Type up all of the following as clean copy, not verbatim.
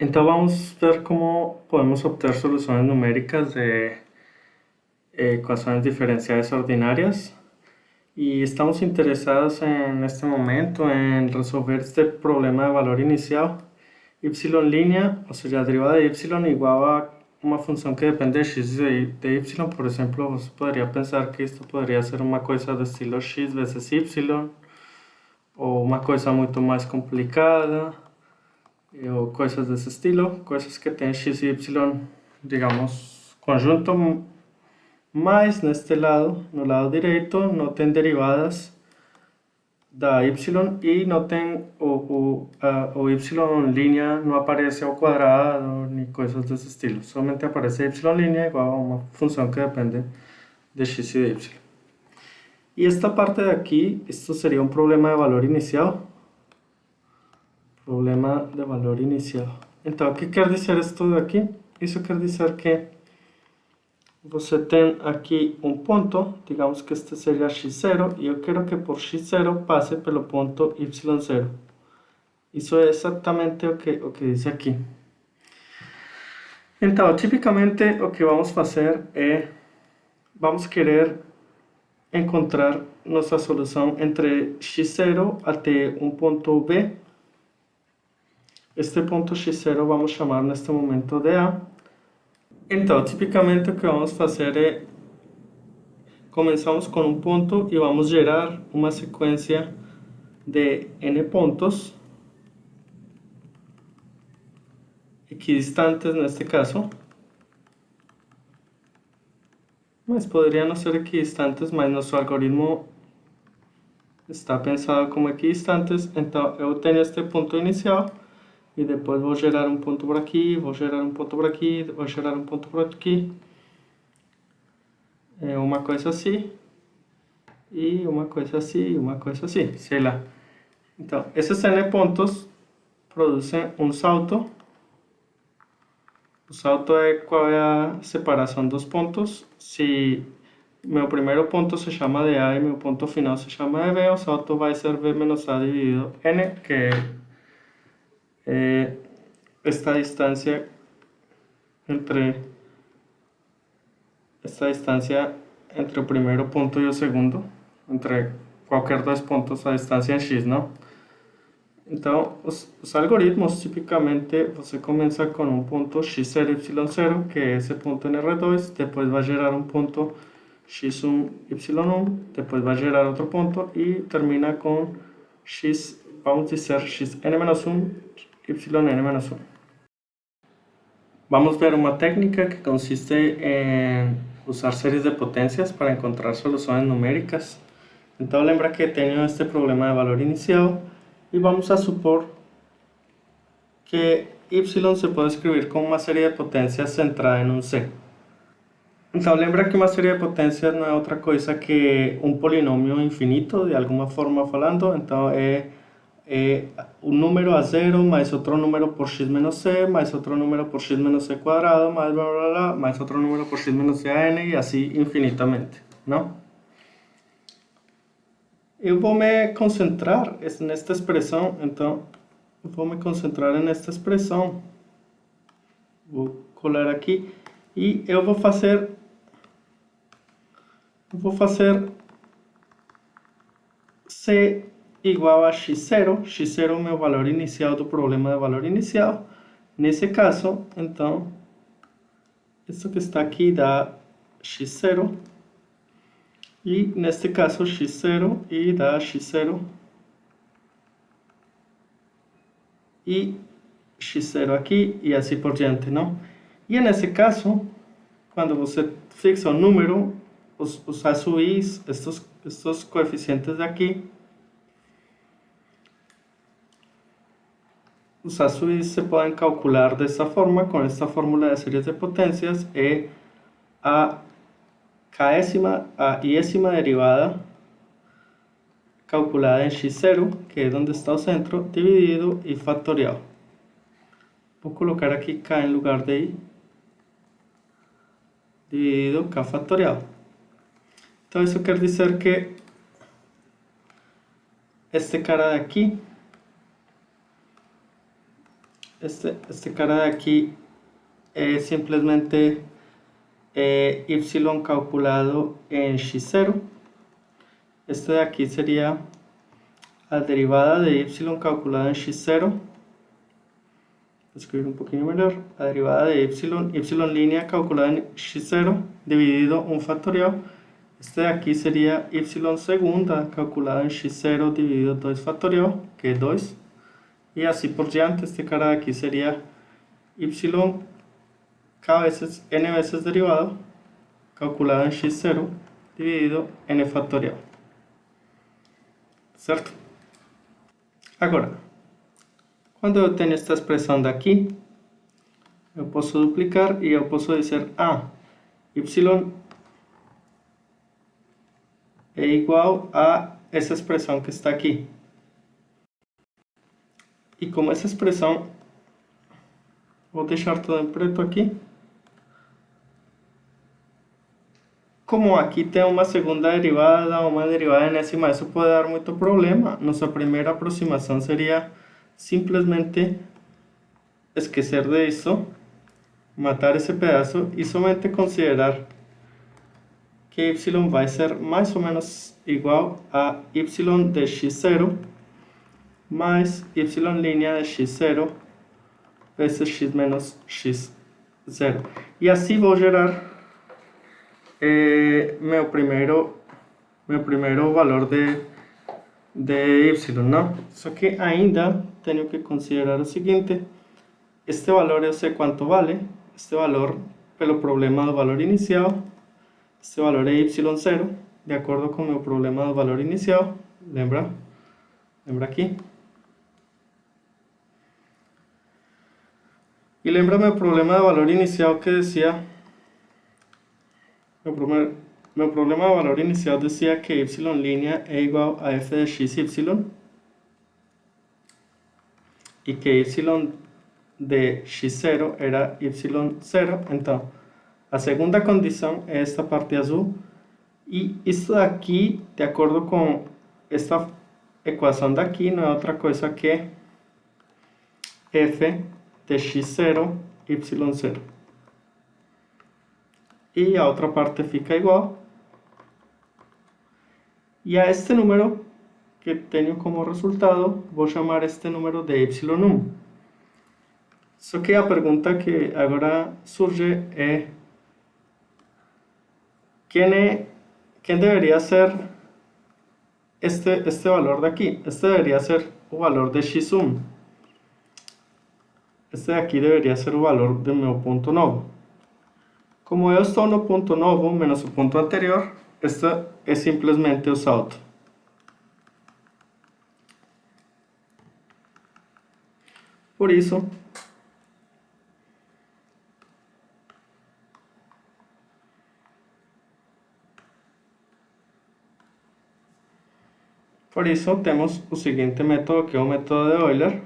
Então vamos ver como podemos obter soluciones numéricas de ecuaciones diferenciales ordinarias. Y estamos interesados en este momento en resolver este problema de valor inicial. Y línea, o sea, derivada de y igual a una función que depende de x de y. Por ejemplo, você podría pensar que esto podría ser una cosa de estilo x veces y, o una cosa mucho más complicada, o coisas desse estilo, coisas que tem x e y, digamos, conjunto, mas neste lado, no lado direito, não tem derivadas da y e não tem o y em linha, não aparece ao quadrado, nem coisas desse estilo. Somente aparece y linha igual a uma função que depende de x e de y. E esta parte de aqui, isto seria um problema de valor inicial. Problema de valor inicial. Então, o que quer dizer isso daqui? Isso quer dizer que você tem aqui um ponto, digamos que este seria x0, e eu quero que por x0 passe pelo ponto y0. Isso é exatamente o que diz aqui. Então, tipicamente, o que vamos fazer é, vamos querer encontrar nossa solução entre x0 até um ponto B. Este ponto x0 vamos chamar neste momento de A. Então, tipicamente o que vamos fazer é, começamos com um ponto e vamos gerar uma sequência de n pontos equidistantes neste caso, mas poderiam não ser equidistantes, mas nosso algoritmo está pensado como equidistantes. Então, eu tenho este ponto inicial e depois vou gerar um ponto por aqui, vou gerar um ponto por aqui, vou gerar um ponto por aqui. É uma coisa assim, e uma coisa assim, uma coisa assim, sei lá. Então, esses n pontos produzem um salto. O salto é qual é a separação dos pontos. Se meu primeiro ponto se chama de A e meu ponto final se chama de B, o salto vai ser B menos A dividido N, que é esta distância entre o primeiro ponto e o segundo, entre qualquer dois pontos, a distância é x, não? Então, os algoritmos, tipicamente, você começa com um ponto x0, y0, que é esse ponto em R2, depois vai gerar um ponto x1, y1, depois vai gerar outro ponto e termina com x, vamos dizer, xn-1, yn-1. Vamos ver uma técnica que consiste em usar séries de potências para encontrar soluções numéricas. Então, lembra que tenho este problema de valor inicial e vamos a supor que y se pode escrever como uma série de potências centrada em um c. Então, lembra que uma série de potências não é outra coisa que um polinômio infinito, de alguma forma falando. Então, é um número a zero mais outro número por x menos c, mais outro número por x menos c quadrado, mais blá blá blá, mais outro número por x menos c a n, e assim infinitamente, não? Eu vou me concentrar nesta expressão, então vou me concentrar nesta expressão. Vou colar aqui e eu vou fazer c igual a x0. X0 é o meu valor inicial do problema de valor inicial. Nesse caso, então, isso que está aqui dá x0. E neste caso, x0 e dá x0. E x0 aqui e assim por diante, não? E nesse caso, quando você fixa o número, os açuis, estes coeficientes aqui, os açuis se podem calcular dessa forma, com esta fórmula de séries de potências, é a iésima derivada calculada em x0, que é onde está o centro, dividido e fatorial. Vou colocar aqui k em lugar de i, dividido k fatorial. Então, isso quer dizer que este cara daqui Este cara de aquí es simplemente y calculado en x0. Este de aquí sería la derivada de y calculada en x0. Escribir un poquito menor. La derivada de y línea calculada en x0 dividido un factorial. Este de aquí sería y segunda calculada en x0 dividido 2 factorial, que es 2. Y así por diante, este cara de aquí sería y n veces derivado calculado en x0 dividido n factorial. Certo? Agora, quando eu tenho esta expressão daqui, eu posso duplicar e eu posso dizer y é igual a essa expressão que está aqui. E como essa expressão, vou deixar tudo em preto aqui. Como aqui tem uma segunda derivada, uma derivada enésima, isso pode dar muito problema. Nossa primeira aproximação seria simplesmente esquecer de eso, matar ese pedazo y solamente considerar que y va a ser más o menos igual a y de x0 más y línea de x0 veces x menos x0. Y así voy a gerar mi primeiro valor de y, ¿no? Só que ainda tenho que considerar o seguinte: este valor eu sei quanto vale, este valor pelo problema do valor inicial, este valor é y0, de acordo com o meu problema do valor inicial, lembra aqui? E lembra meu problema do valor inicial que decía, meu problema do valor inicial decía que y línea é igual a f de xy e que y de x0 era y0, então a segunda condição é esta parte azul, e isso daqui, de acordo com esta equação daqui, não é outra coisa que f de x0, y0. E a outra parte fica igual, e a este número que tenho como resultado, vou chamar este número de y1. Só que a pergunta que agora surge é quem deveria ser este valor daqui? Este deveria ser o valor de x1. Este daqui deveria ser o valor do meu ponto novo. Como eu estou no ponto novo menos o ponto anterior, este é simplesmente o salto. Por isso, temos o seguinte método, que é o método de Euler.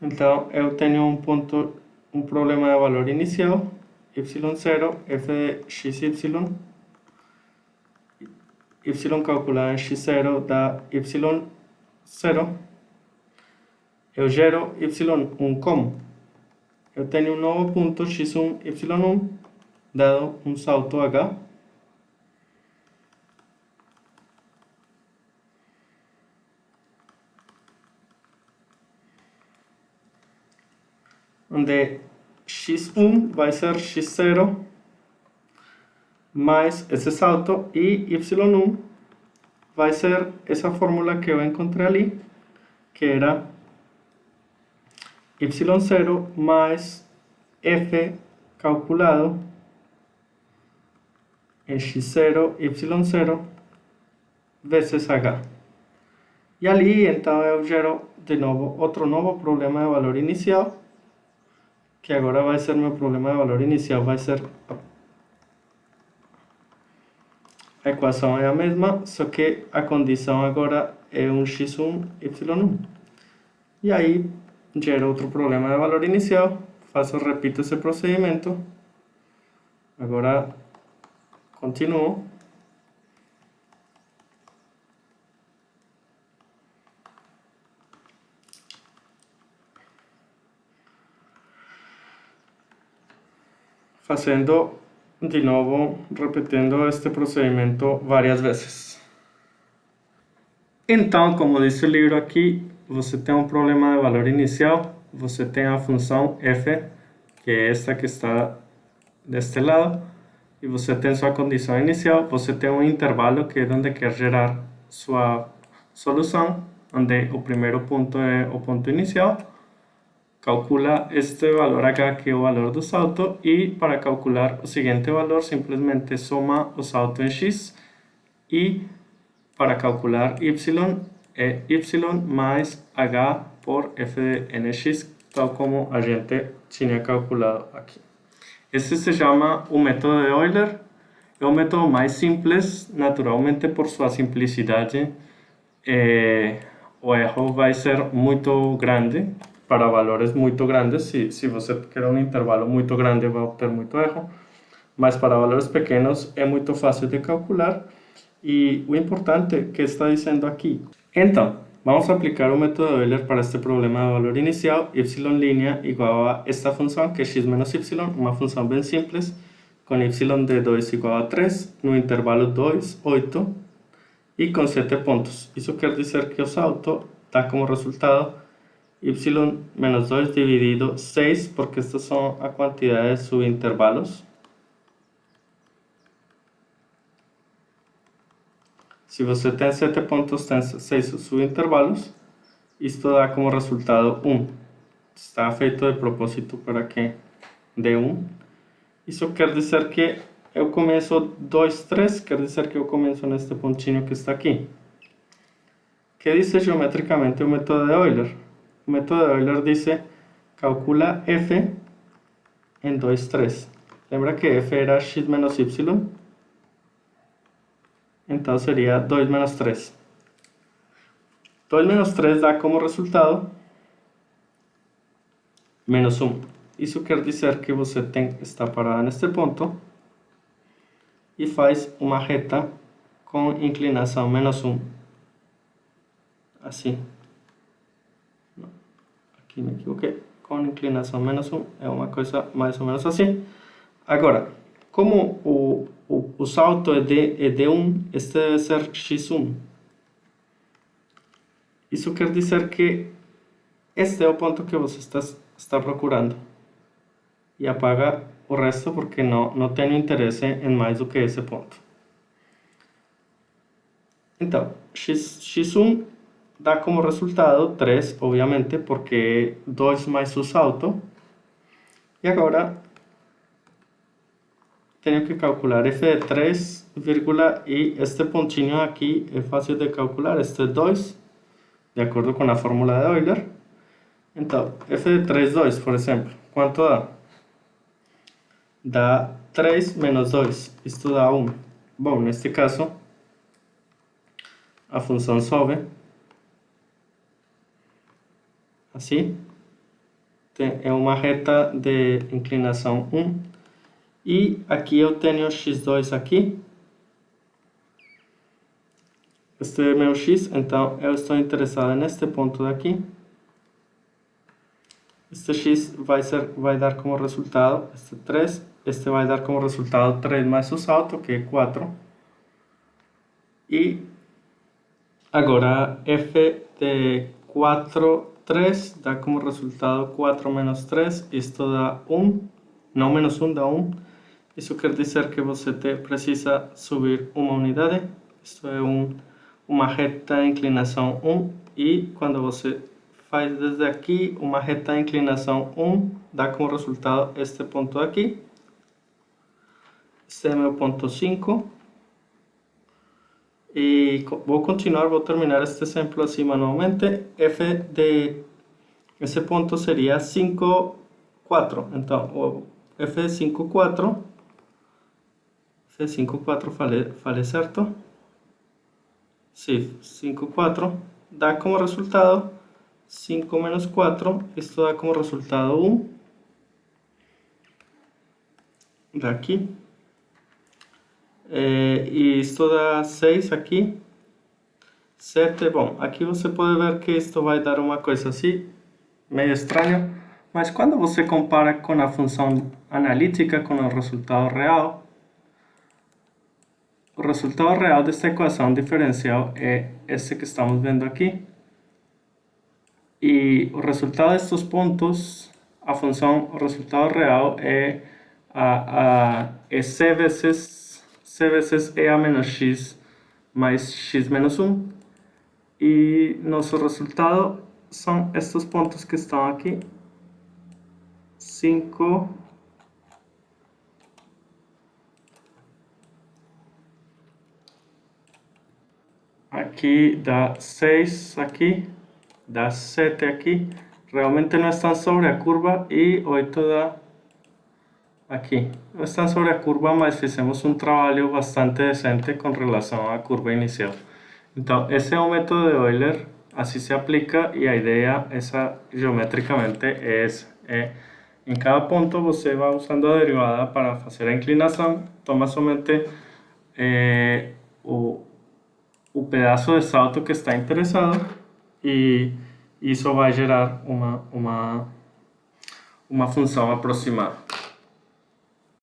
Então, eu tenho um problema de valor inicial, y0, f de xy, y calculado em x0 dá y0. Eu gero y1 como? Eu tenho um novo ponto x1, y1, dado um salto h. Onde x1 vai ser x0 mais esse salto, e y1 vai ser essa fórmula que eu encontrei ali, que era y0 mais f calculado em x0, y0 vezes h. E ali, então, eu gero de novo outro novo problema de valor inicial, que agora vai ser meu problema de valor inicial, vai ser a equação é a mesma, só que a condição agora é um x1, y1. E aí gero outro problema de valor inicial, repito esse procedimento. Agora Continúo. Fazendo de novo, repetindo este procedimento várias vezes. Então, como diz o livro aqui, você tem um problema de valor inicial, você tem a função f, que é esta que está deste lado, e você tem sua condição inicial, você tem um intervalo que é onde quer gerar sua solução, onde o primeiro ponto é o ponto inicial, calcula este valor acá, que é o valor do salto, e para calcular o seguinte valor, simplesmente soma o salto em x, e para calcular y é y mais h por f de nx, tal como a gente tinha calculado aqui. Este se chama o método de Euler. É o método mais simples, naturalmente por sua simplicidade. O erro vai ser muito grande, para valores muito grandes. Se você quer um intervalo muito grande, vai ter muito erro. Mas para valores pequenos é muito fácil de calcular. E o importante que está dizendo aqui. Então, vamos a aplicar o método de Euler para este problema de valor inicial, y' igual a esta função, que é x menos y, uma função bem simples, com y de 2 igual a 3, no intervalo 2, 8, e com 7 pontos. Isso quer dizer que o salto dá como resultado y menos 2 dividido 6, porque estas são a quantidade de subintervalos. Se você tem 7 pontos, tem 6 subintervalos, isto dá como resultado 1. Está feito de propósito para que dê 1. Isso quer dizer que eu começo 2, 3, quer dizer que eu começo neste pontinho que está aqui. Que diz geometricamente o método de Euler? O método de Euler diz, calcula f em 2, 3. Lembra que f era x menos y? Então seria 2 menos 3. 2 menos 3 dá como resultado menos 1. Isso quer dizer que você está parado neste ponto e faz uma reta com inclinação menos 1. Assim. Aqui me equivoquei. Com inclinação menos 1 é uma coisa mais ou menos assim. Agora, como o salto é de 1, este deve ser x1. Isso quer dizer que este é o ponto que você está procurando. E apaga o resto porque não tenho interesse em mais do que esse ponto. Então, x1 dá como resultado 3, obviamente, porque 2 mais o salto. E agora tenho que calcular f de 3, e este pontinho aqui é fácil de calcular, este é 2, de acordo com a fórmula de Euler. Então, f de 3, 2, por exemplo, quanto dá? Dá 3 menos 2, isto dá 1. Bom, neste caso, a função sobe, assim, é uma reta de inclinação 1. E aqui eu tenho x2 aqui. Este é meu x, então eu estou interessado neste ponto daqui. Este x vai dar como resultado este 3. Este vai dar como resultado 3 mais o salto, que é 4. E agora f de 4, 3 dá como resultado 4 menos 3. Isto dá 1. Não menos 1, dá 1. Isso quer dizer que você precisa subir uma unidade. Isto é uma reta inclinação 1. E quando você faz desde aqui uma reta inclinação 1, dá como resultado este ponto aqui. Este é meu ponto 5. E vou terminar este exemplo assim manualmente. F de esse ponto seria 5, 4. Então, o f de 5, 4. F de 5, 4, falei certo? Sim, 5, 4. Dá como resultado 5 menos 4. Isto dá como resultado 1. Daqui. e isto dá 6 aqui, 7. Bom, aqui você pode ver que isto vai dar uma coisa assim, meio estranho, mas quando você compara com a função analítica, com o resultado real desta equação diferencial é este que estamos vendo aqui. E o resultado destes pontos, a função, o resultado real é C vezes EA menos X mais X menos 1. E nosso resultado são estes pontos que estão aqui. 5. Aqui dá 6 aqui. Dá 7 aqui. Realmente não estão sobre a curva. E 8 dá aqui. Não estão sobre a curva, mas fizemos um trabalho bastante decente com relação à curva inicial. Então, esse é o método de Euler. Assim se aplica e a ideia, geometricamente, é essa. Em cada ponto você vai usando a derivada para fazer a inclinação. Toma somente o pedaço de salto que está interessado e isso vai gerar uma função aproximada.